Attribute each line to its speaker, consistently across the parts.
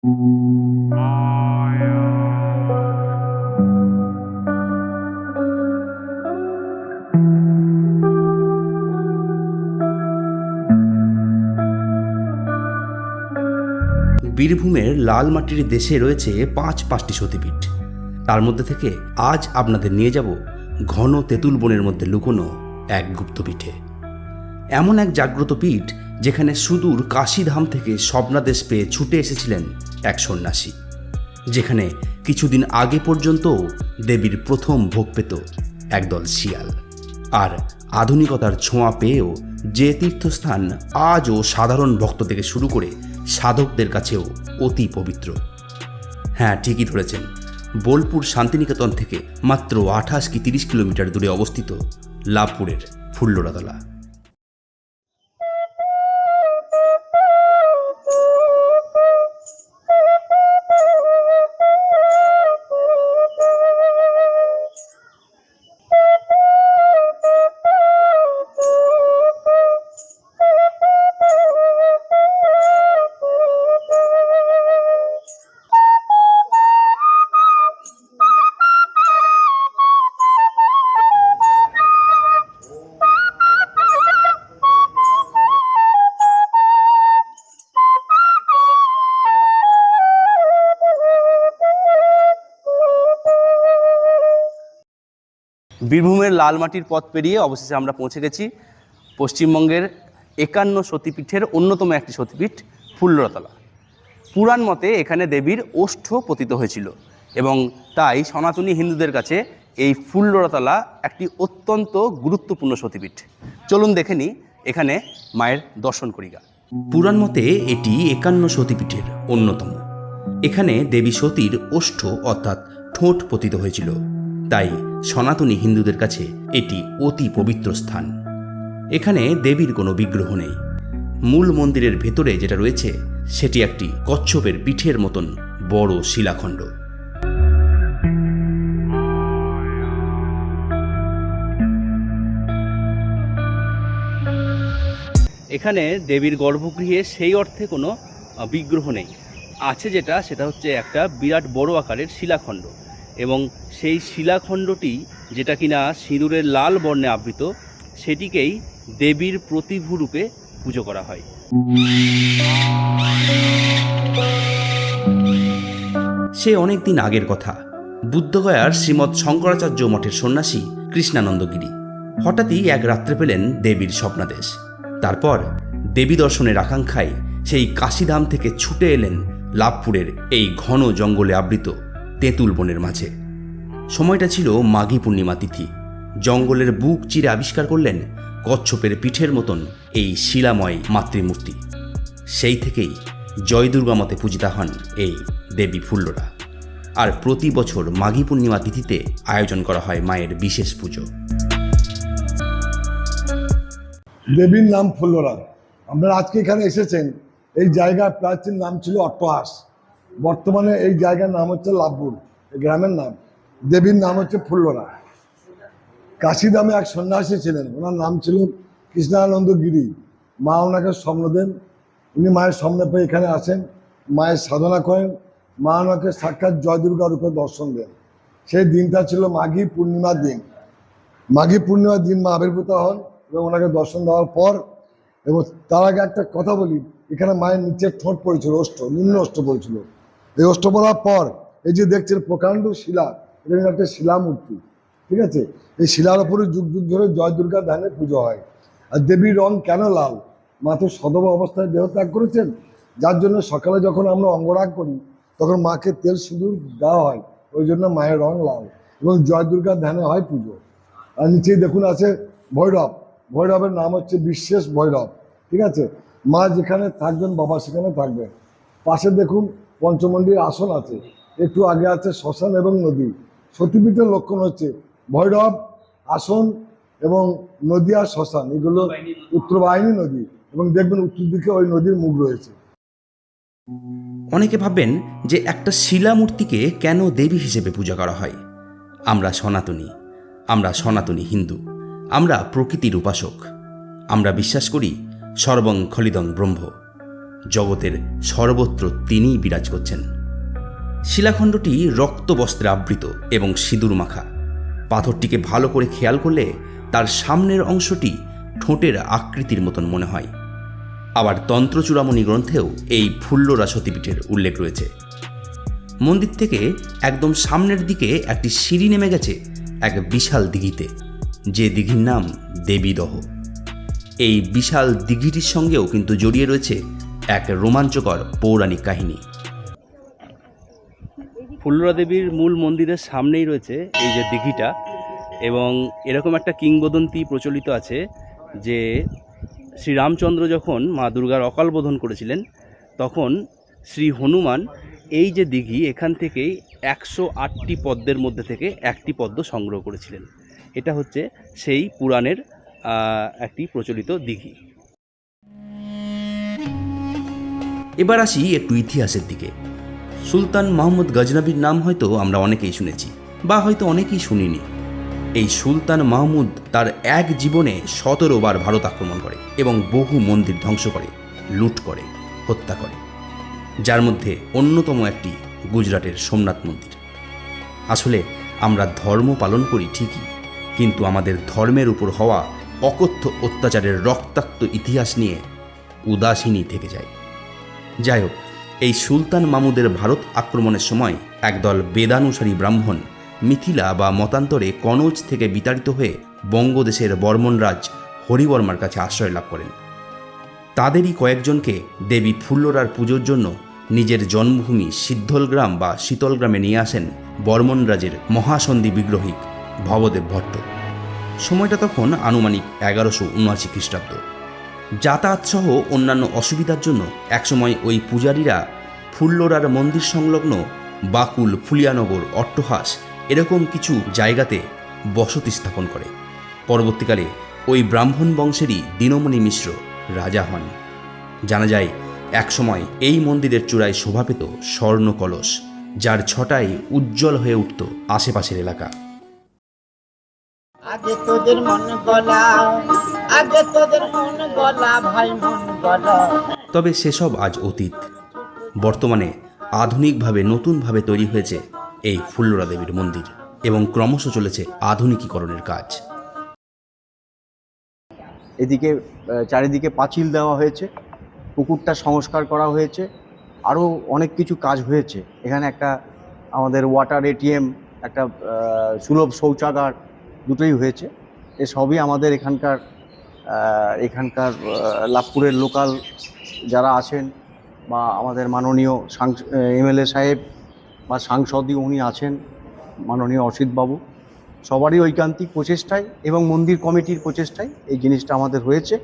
Speaker 1: বীরভূমের লাল মাটির দেশে রয়েছে পাঁচটি সতীপীঠ। তার মধ্যে থেকে আজ আপনাদের নিয়ে যাব ঘন তেঁতুল বনের মধ্যে লুকোনো এক গুপ্তপীঠে। এমন এক জাগ্রত পীঠ যেখানে সুদূর কাশীধাম থেকে স্বপ্নাদেশ পেয়ে ছুটে এসেছিলেন এক সন্ন্যাসী, যেখানে কিছুদিন আগে পর্যন্ত দেবীর প্রথম ভোগ পেত একদল শিয়াল। আর আধুনিকতার ছোঁয়া পেয়েও যে তীর্থস্থান আজও সাধারণ ভক্ত থেকে শুরু করে সাধকদের কাছেও অতি পবিত্র। হ্যাঁ, ঠিকই ধরেছেন, বোলপুর শান্তিনিকেতন থেকে মাত্র 28 কি 30 কিলোমিটার দূরে অবস্থিত লাভপুরের ফুল্লরাতলা। বীরভূমের লালমাটির পথ পেরিয়ে অবশেষে আমরা পৌঁছে গেছি পশ্চিমবঙ্গের 51 সতীপীঠের অন্যতম একটি সতীপীঠ ফুল্লরাতলা। পুরাণ মতে এখানে দেবীর ওষ্ঠ পতিত হয়েছিল এবং তাই সনাতনী হিন্দুদের কাছে এই ফুল্লরাতলা একটি অত্যন্ত গুরুত্বপূর্ণ সতীপীঠ। চলুন দেখে নিই এখানে মায়ের দর্শন করিগা। পুরাণ মতে এটি 51 সতীপীঠের অন্যতম। এখানে দেবী সতীর ওষ্ঠ অর্থাৎ ঠোঁট পতিত হয়েছিল, তাই সনাতনী হিন্দুদের কাছে এটি অতি পবিত্র স্থান। এখানে দেবীর কোনো বিগ্রহ নেই। মূল মন্দিরের ভেতরে যেটা রয়েছে সেটি একটি কচ্ছপের পিঠের মতন বড় শিলাখণ্ড। এখানে দেবীর গর্ভগৃহে সেই অর্থে কোনো বিগ্রহ নেই। আছে সেটা হচ্ছে একটা বিরাট বড় আকারের শিলাখণ্ড, এবং সেই শিলাখণ্ডটি যেটা কিনা সিঁদুরের লাল বর্ণে আবৃত, সেটিকেই দেবীর প্রতিভূ রূপে পুজো করা হয়। সে অনেক দিন আগের কথা। বুদ্ধগয়ার শ্রীমৎ শঙ্করাচার্য মঠের সন্ন্যাসী কৃষ্ণানন্দগিরি হঠাৎই এক রাত্রে পেলেন দেবীর স্বপ্নাদেশ। তারপর দেবী দর্শনের আকাঙ্ক্ষায় সেই কাশীধাম থেকে ছুটে এলেন লাভপুরের এই ঘন জঙ্গলে আবৃত তেঁতুল বনের মাঝে। সময়টা ছিল মাঘী পূর্ণিমা তিথি। জঙ্গলের বুক চিরে আবিষ্কার করলেন কচ্ছপের পিঠের মতন এই শিলাময় মাতৃমূর্তি। সেই থেকেই জয় দুর্গা মতে পূজিতা হন এই দেবী ফুল্লরা। আর প্রতি বছর মাঘী পূর্ণিমা তিথিতে আয়োজন করা হয় মায়ের বিশেষ পুজো।
Speaker 2: দেবীর নাম ফুল্লরা। আপনারা আজকে এখানে এসেছেন, এই জায়গার প্রাচীন নাম ছিল অট্টহাস। বর্তমানে এই জায়গার নাম হচ্ছে লাভপুর, গ্রামের নাম। দেবীর নাম হচ্ছে ফুল্লরা। কাশীধামে এক সন্ন্যাসী ছিলেন, ওনার নাম ছিল কৃষ্ণানন্দ গিরি। মা ওনাকে স্বপ্ন দেন, উনি মায়ের স্বপ্ন পেয়ে এখানে আসেন, মায়ের সাধনা করেন। মা ওনাকে সাক্ষাৎ জয় দুর্গা রূপে দর্শন দেন। সেই দিনটা ছিল মাঘী পূর্ণিমার দিন। মাঘী পূর্ণিমার দিন মা আবির্ভূত হন এবং ওনাকে দর্শন দেওয়ার পর, এবং তার আগে একটা কথা বলি, এখানে মায়ের নিচের ঠোঁট পড়েছিল, ওষ্ঠ, নিম্ন ওষ্ঠ পড়েছিল। এই ওষ্ঠ পড়ার পর এই যে দেখছেন প্রকাণ্ড শিলা, এটা একটা শিলামূর্তি, ঠিক আছে? এই শিলার ওপরে যুগ যুগ ধরে জয় দুর্গা ধ্যানে পুজো হয়। আর দেবীর রং কেন লাল? মা তো সদবা অবস্থায় দেহ ত্যাগ করেছেন, যার জন্য সকালে যখন আমরা অঙ্গরাগ করি তখন মাকে তেল সিঁদুর দেওয়া হয়, ওই জন্য মায়ের রং লাল। এবং জয় দুর্গা ধ্যানে হয় পুজো। আর নিচেই দেখুন আছে ভৈরব। ভৈরবের নাম হচ্ছে বিশ্বেষ ভৈরব, ঠিক আছে? মা যেখানে থাকবেন বাবা সেখানে থাকবেন। পাশে দেখুন পঞ্চমন্ডির আসন আছে, একটু আগে আছে শ্মশান এবং নদী। সতীপীঠের লক্ষণ হচ্ছে ভৈরব, আসন এবং নদী আর শ্মশান, এগুলো উত্তরবাহিনী নদী, এবং দেখবেন উত্তর দিকে ওই নদীর মুখ রয়েছে।
Speaker 1: অনেকে ভাববেন যে একটা শিলামূর্তিকে কেন দেবী হিসেবে পূজা করা হয়। আমরা সনাতনী হিন্দু, আমরা প্রকৃতির উপাসক। আমরা বিশ্বাস করি সর্বং খলিদং ব্রহ্ম। জগতের সর্বত্র তিনিই বিরাজ করছেন। শিলাখণ্ডটি রক্তবস্ত্রে আবৃত এবং সিঁদুর মাখা। পাথরটিকে ভালো করে খেয়াল করলে তার সামনের অংশটি ঠোঁটের আকৃতির মতন মনে হয়। আবার তন্ত্রচূড়ামণি গ্রন্থেও এই ফুল্লরা সতীপীঠের উল্লেখ রয়েছে। মন্দির থেকে একদম সামনের দিকে একটি সিঁড়ি নেমে গেছে এক বিশাল দিঘিতে, যে দিঘির নাম দেবীদহ। এই বিশাল দিঘিটির সঙ্গেও কিন্তু জড়িয়ে রয়েছে এক রোমাঞ্চকর পৌরাণিক কাহিনী। ফুল্লরা দেবীর মূল মন্দিরের সামনেই রয়েছে এই যে দিঘিটা, এবং এরকম একটা কিংবদন্তি প্রচলিত আছে যে শ্রীরামচন্দ্র যখন মা দুর্গার অকাল বোধন করেছিলেন, তখন শ্রী হনুমান এই যে দিঘি, এখান থেকেই 108টি পদ্মের মধ্যে থেকে একটি পদ্ম সংগ্রহ করেছিলেন। এটা হচ্ছে সেই পুরাণের একটি প্রচলিত দিঘি। এবার আসি একটু ইতিহাসের দিকে। সুলতান মাহমুদ গজনবীর নাম হয়তো আমরা অনেকেই শুনেছি, বা হয়তো অনেকেই শুনিনি। এই সুলতান মাহমুদ তার এক জীবনে 17 বার ভারত আক্রমণ করে এবং বহু মন্দির ধ্বংস করে, লুট করে, হত্যা করে, যার মধ্যে অন্যতম একটি গুজরাটের সোমনাথ মন্দির। আসলে আমরা ধর্ম পালন করি ঠিকই, কিন্তু আমাদের ধর্মের উপর হওয়া অকথ্য অত্যাচারের রক্তাক্ত ইতিহাস নিয়ে উদাসীনই থেকে যায়। যাই হোক, এই সুলতান মাহমুদের ভারত আক্রমণের সময় একদল বেদানুসারী ব্রাহ্মণ মিথিলা বা মতান্তরে কনৌজ থেকে বিতাড়িত হয়ে বঙ্গদেশের বর্মনরাজ হরিবর্মার কাছে আশ্রয় লাভ করেন। তাদেরই কয়েকজনকে দেবী ফুল্লরার পুজোর জন্য নিজের জন্মভূমি সিদ্ধলগ্রাম বা শীতলগ্রামে নিয়ে আসেন বর্মনরাজের মহাসন্ধি বিগ্রহিক ভবদেব ভট্ট। সময়টা তখন আনুমানিক 1179 খ্রিস্টাব্দ। যাতায়াত সহ অন্যান্য অসুবিধার জন্য একসময় ওই পূজারীরা ফুল্লরার মন্দির সংলগ্ন বাকুল, ফুলিয়ানগর, অট্টহাস এরকম কিছু জায়গাতে বসতি স্থাপন করে। পরবর্তীকালে ওই ব্রাহ্মণ বংশেরই দীনমণি মিশ্র রাজা হন। জানা যায় একসময় এই মন্দিরের চূড়ায় শোভা পেত স্বর্ণ কলস, যার ছটায় উজ্জ্বল হয়ে উঠত আশেপাশের এলাকা।
Speaker 3: আগে তোদের মন গলা, আগে তোদের মন গলা, ভাই মন গলা।
Speaker 1: তবে সেসব আজ অতীত। বর্তমানে আধুনিকভাবে নতুনভাবে তৈরি হয়েছে এই ফুল্লরা দেবীর মন্দির, এবং ক্রমশ চলেছে আধুনিকীকরণের কাজ।
Speaker 4: এদিকে চারিদিকে পাঁচিল দেওয়া হয়েছে, পুকুরটা সংস্কার করা হয়েছে, আরও অনেক কিছু কাজ হয়েছে। এখানে একটা আমাদের ওয়াটার এটিএম, একটা সুলভ শৌচাগার, দুটোই হয়েছে। এসবই আমাদের এখানকার লাভপুরের লোকাল যারা আছেন, বা আমাদের মাননীয় এমএলএ সাহেব বা সাংসদই উনি আছেন, মাননীয় অসিতবাবু, সবারই ঐকান্তিক প্রচেষ্টায় এবং মন্দির কমিটির প্রচেষ্টায় এই জিনিসটা আমাদের হয়েছে।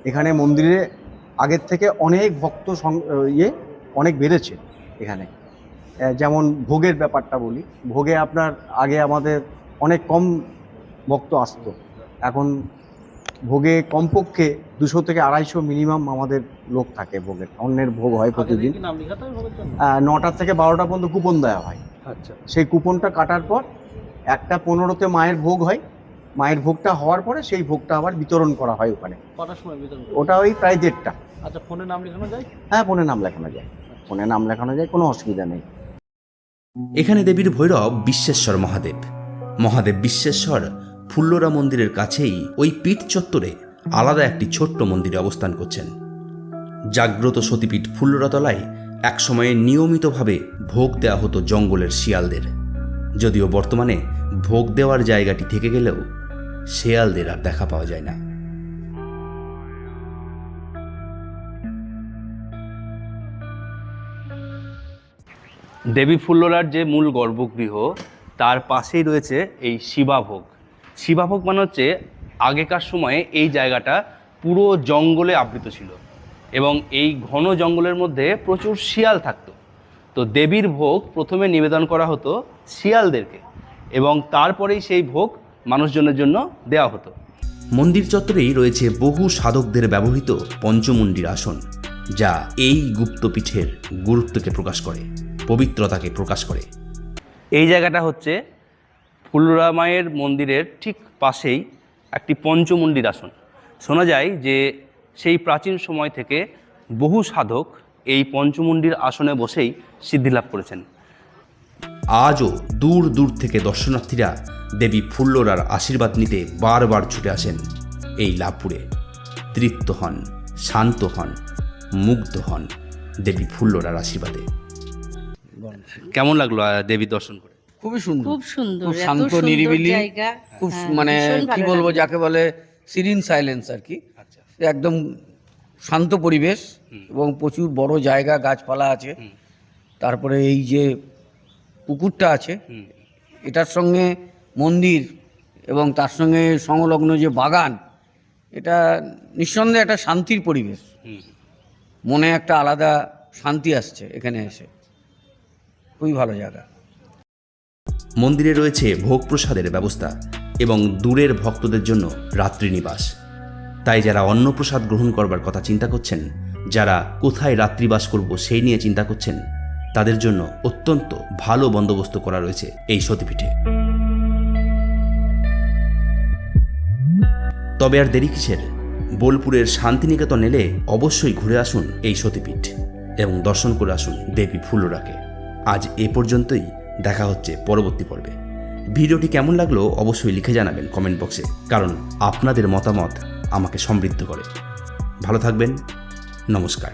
Speaker 4: এখানে মন্দিরে আগের থেকে অনেক ভক্ত অনেক বেড়েছে। এখানে যেমন ভোগের ব্যাপারটা বলি, ভোগে আপনার আগে আমাদের অনেক কম ভক্ত আসতো, এখন ভোগে কমপক্ষে 200 থেকে 250 মিনিমাম আমাদের লোক থাকে ভোগের। অন্যের ভোগ হয় প্রতিদিন 9টা থেকে 12টা পর্যন্ত কুপন দেওয়া হয়।
Speaker 5: আচ্ছা,
Speaker 4: সেই কুপনটা কাটার পর 1টা 15তে মায়ের ভোগ হয়। মায়ের ভোগটা হওয়ার পরে সেই ভোগটা আবার বিতরণ করা হয় ওখানে।
Speaker 5: কটার সময় বিতরণ করা?
Speaker 4: ওটা ওই প্রায় 1:30টা।
Speaker 5: আচ্ছা, ফোনে নাম লেখানো যায়?
Speaker 4: হ্যাঁ, ফোনে নাম লেখানো যায়, ফোনে নাম লেখানো যায়, কোনো অসুবিধা নেই।
Speaker 1: এখানে দেবীর ভৈরব বিশ্বেশ্বর মহাদেব। মহাদেব বিশ্বেশ্বর ফুল্লরা মন্দিরের কাছেই ওই পীঠ চত্বরে আলাদা একটি ছোট্ট মন্দিরে অবস্থান করছেন। জাগ্রত সতীপীঠ ফুল্লরাতলায় একসময়ে নিয়মিতভাবে ভোগ দেওয়া হতো জঙ্গলের শিয়ালদের। যদিও বর্তমানে ভোগ দেওয়ার জায়গাটি থেকে গেলেও শেয়ালদের আর দেখা পাওয়া যায় না। দেবী ফুল্লরার যে মূল গর্ভগৃহ, তার পাশেই রয়েছে এই শিবাভোগ। শিবাভোগ মানে হচ্ছে আগেকার সময়ে এই জায়গাটা পুরো জঙ্গলে আবৃত ছিল, এবং এই ঘন জঙ্গলের মধ্যে প্রচুর শিয়াল থাকতো। তো দেবীর ভোগ প্রথমে নিবেদন করা হতো শিয়ালদেরকে, এবং তারপরেই সেই ভোগ মানুষজনের জন্য দেওয়া হতো। মন্দির চত্বরেই রয়েছে বহু সাধকদের ব্যবহৃত পঞ্চমুণ্ডির আসন, যা এই গুপ্তপীঠের গুরুত্বকে প্রকাশ করে, পবিত্রতাকে প্রকাশ করে। এই জায়গাটা হচ্ছে ফুল্লরা মায়ের মন্দিরের ঠিক পাশেই একটি পঞ্চমুণ্ডির আসন। শোনা যায় যে সেই প্রাচীন সময় থেকে বহু সাধক এই পঞ্চমুণ্ডির আসনে বসেই সিদ্ধিলাভ করেছেন। আজও দূর দূর থেকে দর্শনার্থীরা দেবী ফুল্লরার আশীর্বাদ নিতে বারবার ছুটে আসেন এই লাভপুরে। তৃপ্ত হন, শান্ত হন, মুগ্ধ হন দেবী ফুল্লরার আশীর্বাদে। কেমন লাগলো দেবী দর্শন করে?
Speaker 6: খুবই সুন্দর,
Speaker 7: খুব সুন্দর,
Speaker 6: খুব
Speaker 7: এত
Speaker 6: শান্ত
Speaker 7: সুন্দর
Speaker 6: নিরিবিলি,
Speaker 7: জায়গা।
Speaker 6: খুব
Speaker 7: হ্যাঁ,
Speaker 6: মানে
Speaker 7: ভীষণ ভালো
Speaker 6: কি বলবো,
Speaker 7: লাগলো।
Speaker 6: যাকে বলে সিরিন সাইলেন্স আর কি। একদম শান্ত পরিবেশ এবং প্রচুর বড় জায়গা, গাছপালা আছে। তারপরে এই যে পুকুরটা আছে, এটার সঙ্গে মন্দির এবং তার সঙ্গে সংলগ্ন যে বাগান, এটা নিঃসন্দেহে একটা শান্তির পরিবেশ। মনে একটা আলাদা শান্তি আসছে এখানে এসে, খুবই ভালো জায়গা।
Speaker 1: মন্দিরে রয়েছে ভোগ প্রসাদের ব্যবস্থা এবং দূরের ভক্তদের জন্য রাত্রি নিবাস। তাই যারা অন্নপ্রসাদ গ্রহণ করবার কথা চিন্তা করছেন, যারা কোথায় রাত্রিবাস করব সেই নিয়ে চিন্তা করছেন, তাদের জন্য অত্যন্ত ভালো বন্দোবস্ত করা রয়েছে এই সতীপীঠে। তবে আর দেরি কিসের? বোলপুরের শান্তিনিকেতন এলে অবশ্যই ঘুরে আসুন এই সতীপীঠ এবং দর্শন করে আসুন দেবী ফুল্লরাকে। আজ এ পর্যন্তই, দেখা হচ্ছে পরবর্তী পর্বে। ভিডিওটি কেমন লাগলো অবশ্যই লিখে জানাবেন কমেন্ট বক্সে, কারণ আপনাদের মতামত আমাকে সমৃদ্ধ করে। ভালো থাকবেন, নমস্কার।